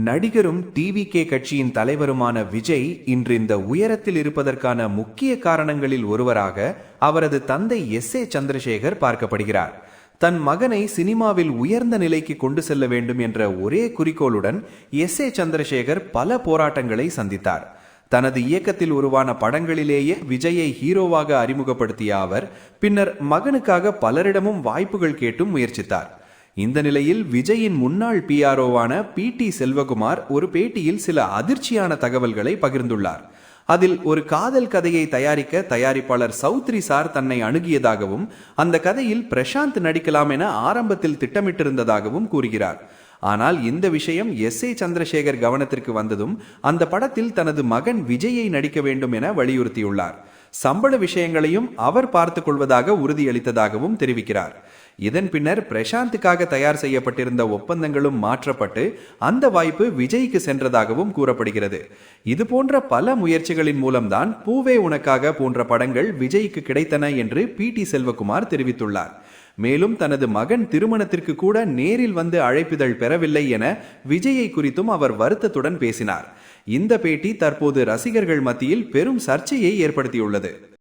நடிகரும் டிவிகே கட்சியின் தலைவருமான விஜய் இன்று இந்த உயரத்தில் இருப்பதற்கான முக்கிய காரணங்களில் ஒருவராக அவரது தந்தை ஏ சந்திரசேகர் பார்க்கப்படுகிறார். தன் மகனை சினிமாவில் உயர்ந்த நிலைக்கு கொண்டு செல்ல வேண்டும் என்ற ஒரே குறிக்கோளுடன் ஏ சந்திரசேகர் பல போராட்டங்களை சந்தித்தார். தனது இயக்கத்தில் உருவான படங்களிலேயே விஜயை ஹீரோவாக அறிமுகப்படுத்திய அவர் பின்னர் மகனுக்காக பலரிடமும் வாய்ப்புகள் கேட்டும் முயற்சித்தார். இந்த நிலையில் விஜயின் முன்னாள் பிஆர்ஓவான டி செல்வகுமார் ஒரு பேட்டியில் சில அதிர்ச்சியான தகவல்களை பகிர்ந்துள்ளார். அதில் ஒரு காதல் கதையை தயாரிக்க தயாரிப்பாளர் சௌத்ரி சார் தன்னை அணுகியதாகவும் அந்த கதையில் பிரசாந்த் நடிக்கலாம் என ஆரம்பத்தில் திட்டமிட்டிருந்ததாகவும் கூறுகிறார். ஆனால் இந்த விஷயம் ஏ சந்திரசேகர் கவனத்திற்கு வந்ததும் அந்த படத்தில் தனது மகன் விஜயை நடிக்க வேண்டும் என வலியுறுத்தியுள்ளார். சம்பள விஷயங்களையும் அவர் பார்த்துக் கொள்வதாக உறுதியளித்ததாகவும் தெரிவிக்கிறார். இதன் பின்னர் பிரசாந்துக்காக தயார் செய்யப்பட்டிருந்த ஒப்பந்தங்களும் மாற்றப்பட்டு அந்த வாய்ப்பு விஜய்க்கு சென்றதாகவும் கூறப்படுகிறது. இது போன்ற பல முயற்சிகளின் மூலம்தான் பூவே உனக்காக போன்ற படங்கள் விஜய்க்கு கிடைத்தன என்று டி செல்வகுமார் தெரிவித்துள்ளார். மேலும் தனது மகன் திருமணத்திற்கு கூட நேரில் வந்து அழைப்பிதழ் பெறவில்லை என விஜயை குறித்தும் அவர் வருத்தத்துடன் பேசினார். இந்த பேட்டி தற்போது ரசிகர்கள் மத்தியில் பெரும் சர்ச்சையை ஏற்படுத்தியுள்ளது.